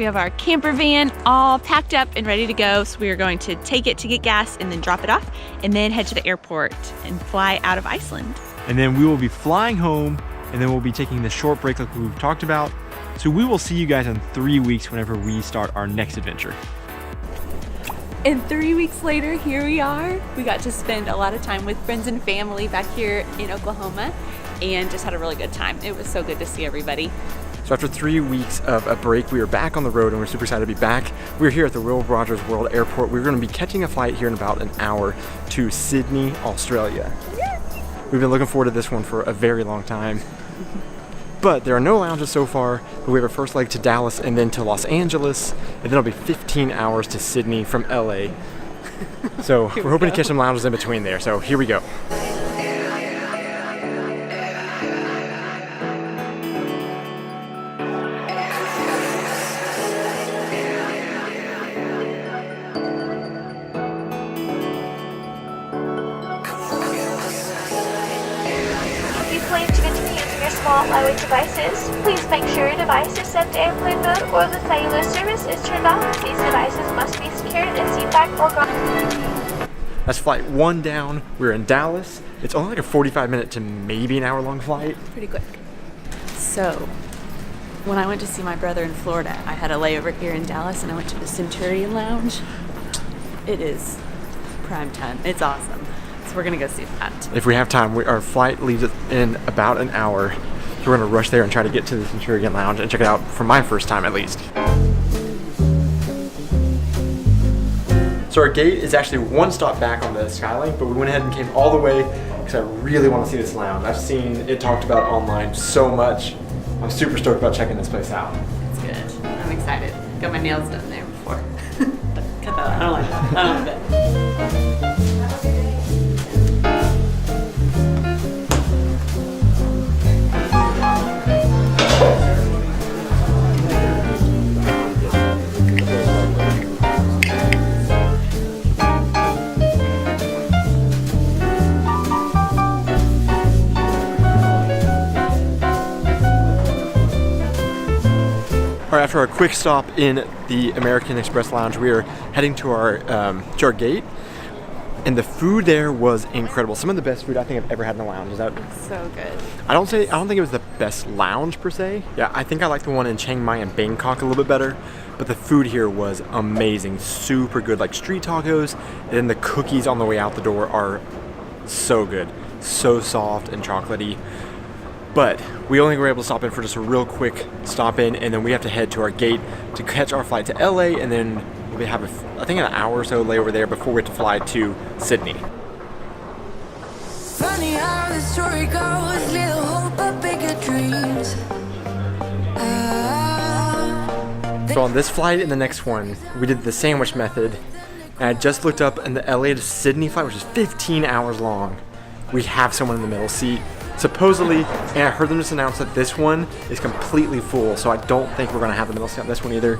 We have our camper van all packed up and ready to go. So we are going to take it to get gas and then drop it off and then head to the airport and fly out of Iceland. And then we will be flying home and then we'll be taking the short break like we've talked about. So we will see you guys in 3 weeks whenever we start our next adventure. And 3 weeks later, here we are. We got to spend a lot of time with friends and family back here in Oklahoma and just had a really good time. It was so good to see everybody. So after 3 weeks of a break, we are back on the road and we're super excited to be back. We're here at the Will Rogers World Airport. We're going to be catching a flight here in about an hour to Sydney, Australia. We've been looking forward to this one for a very long time. But there are no lounges so far, but we have our first leg to Dallas and then to Los Angeles, and then it'll be 15 hours to Sydney from LA. So we're hoping to catch some lounges in between there, so here we go. Flight devices. Please make sure your device is set to airplane mode or the cellular service is turned off. These devices must be secured and seat back or gone. That's flight 1 down. We're in Dallas. It's only like a 45-minute to maybe an hour-long flight. Pretty quick. So, when I went to see my brother in Florida, I had a layover here in Dallas and I went to the Centurion Lounge. It is prime time. It's awesome. So we're gonna go see that. If we have time, our flight leaves in about an hour. So we're gonna rush there and try to get to the Centurion Lounge and check it out for my first time at least. So our gate is actually 1 stop back on the Skylink, but we went ahead and came all the way because I really want to see this lounge. I've seen it talked about online so much. I'm super stoked about checking this place out. It's good. I'm excited. Got my nails done there before. Cut that out. I don't like that. I don't like that. All right, after our quick stop in the American Express Lounge, we are heading to our gate, and the food there was incredible. Some of the best food I think I've ever had in a lounge. Is that so good? I don't think it was the best lounge per se. Yeah, I think I like the one in Chiang Mai and Bangkok a little bit better, but the food here was amazing, super good, like street tacos, and then the cookies on the way out the door are so good, so soft and chocolatey. But we only were able to stop in for just a real quick stop in, and then we have to head to our gate to catch our flight to LA, and then we have I think an hour or so layover there before we have to fly to Sydney. Funny how the story goes, little hope but bigger dreams. So on this flight and the next one, we did the sandwich method, and I just looked up, and the LA to Sydney flight, which is 15 hours long, we have someone in the middle seat. Supposedly, and I heard them just announce that this one is completely full, so I don't think we're going to have the middle seat on this one either.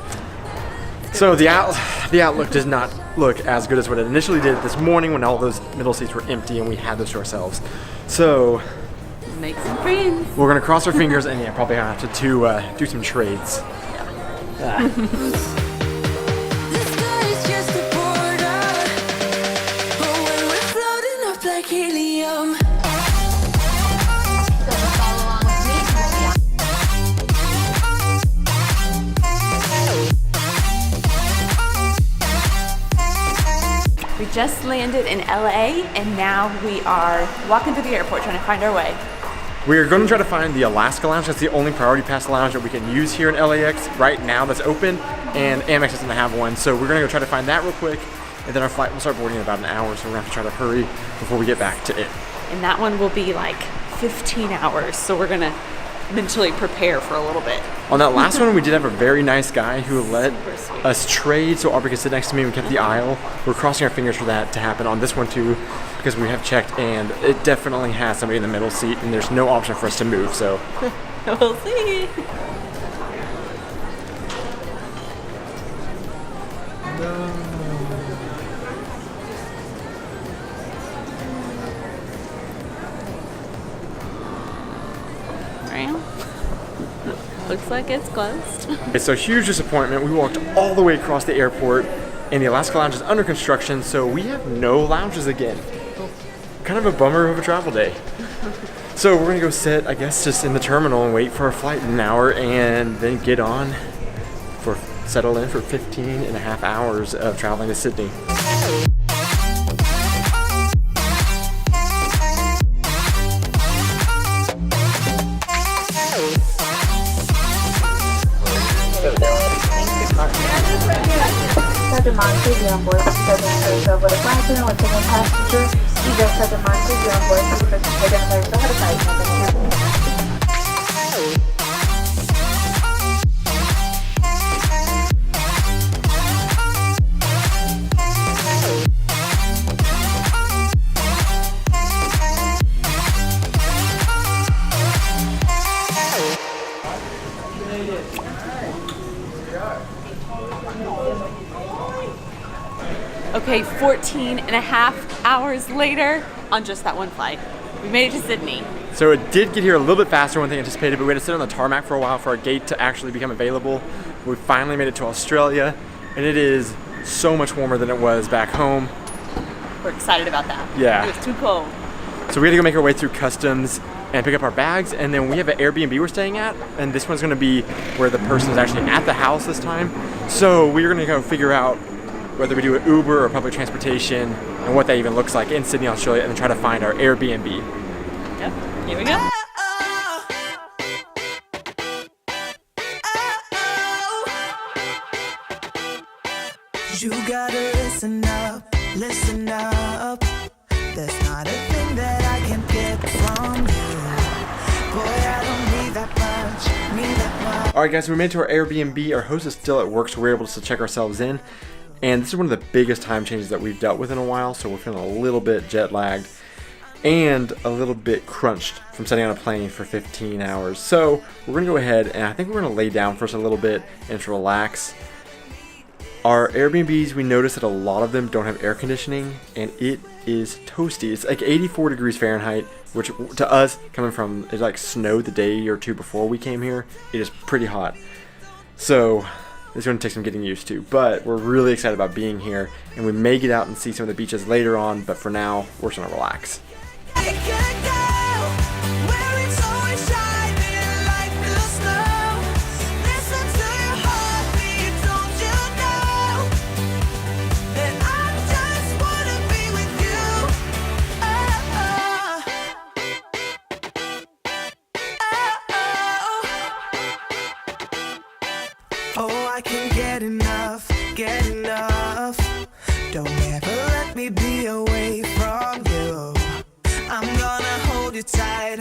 So the outlook does not look as good as what it initially did this morning when all those middle seats were empty and we had those to ourselves. So make some friends. We're going to cross our fingers and yeah, probably have to do some trades. Yeah. This sky is just a border, but when we're floating up like helium. We just landed in LA and now we are walking through the airport trying to find our way. We're going to try to find the Alaska Lounge. That's the only priority pass lounge that we can use here in LAX right now that's open, and Amex doesn't have one. So we're going to go try to find that real quick, and then our flight will start boarding in about an hour, so we're going to have to try to hurry before we get back to it. And that one will be like 15 hours, so we're going to mentally prepare for a little bit. On that last one, we did have a very nice guy who let us trade so Aubrey could sit next to me. We kept the aisle. We're crossing our fingers for that to happen on this one too, because we have checked and it definitely has somebody in the middle seat and there's no option for us to move, so. We'll see. Looks like it's closed. It's a huge disappointment. We walked all the way across the airport, and the Alaska Lounge is under construction, so we have no lounges again. Kind of a bummer of a travel day. So we're gonna go sit, I guess, just in the terminal and wait for our flight in an hour, and then get on settle in for 15.5 hours of traveling to Sydney. Sergeant Monty, be on board. Sergeant over the flight with a passenger. Either Sergeant Monty, be on board. Sergeant over the flight. Okay, 14.5 hours later on just that one flight. We made it to Sydney. So it did get here a little bit faster than we anticipated, but we had to sit on the tarmac for a while for our gate to actually become available. We finally made it to Australia, and it is so much warmer than it was back home. We're excited about that. Yeah. It was too cold. So we had to go make our way through customs and pick up our bags, and then we have an Airbnb we're staying at, and this one's gonna be where the person is actually at the house this time. So we're gonna go figure out whether we do an Uber or public transportation and what that even looks like in Sydney, Australia, and then try to find our Airbnb. Yep, here we go. You gotta listen up, listen up. There's not a thing that I can get from you. Boy, I don't need that much. Alright guys, so we made it to our Airbnb. Our host is still at work, so we're able to check ourselves in. And this is one of the biggest time changes that we've dealt with in a while, so we're feeling a little bit jet lagged and a little bit crunched from sitting on a plane for 15 hours. So we're gonna go ahead and I think we're gonna lay down for us a little bit and just relax. Our Airbnbs, we noticed that a lot of them don't have air conditioning, and it is toasty. It's like 84 degrees Fahrenheit, which to us, coming from, it like snowed the day or two before we came here. It is pretty hot. So it's going to take some getting used to, but we're really excited about being here, and we may get out and see some of the beaches later on, but for now, we're just going to relax. Oh, I can't get enough, get enough. Don't ever let me be away from you. I'm gonna hold you tight,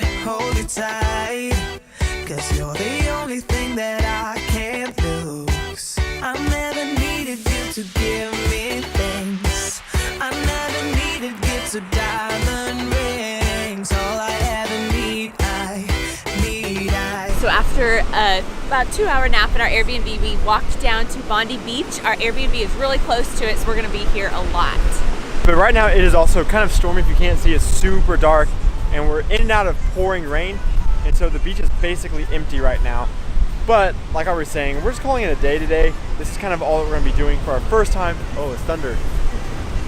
cause you're the only thing that I can't lose. I never needed you to give me things. I never needed gifts or diamond rings. All I ever need, So after about 2-hour nap in our Airbnb, we walked down to Bondi Beach. Our Airbnb is really close to it, so we're gonna be here a lot. But right now it is also kind of stormy. If you can't see, it's super dark, and we're in and out of pouring rain, and so the beach is basically empty right now. But like I was saying, we're just calling it a day today. This is kind of all that we're gonna be doing for our first time. Oh, it's thunder.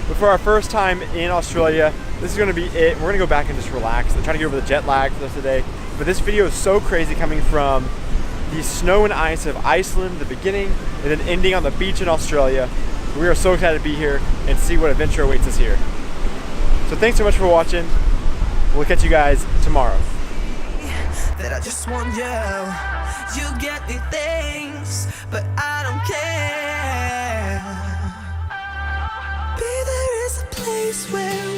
But for our first time in Australia, this is gonna be it. We're gonna go back and just relax and try to get over the jet lag for the rest of the day. But this video is so crazy, coming from the snow and ice of Iceland, the beginning, and then ending on the beach in Australia. We are so excited to be here and see what adventure awaits us here. So thanks so much for watching. We'll catch you guys tomorrow. that I just want you. You get me things, but I don't care. Babe, there is a place where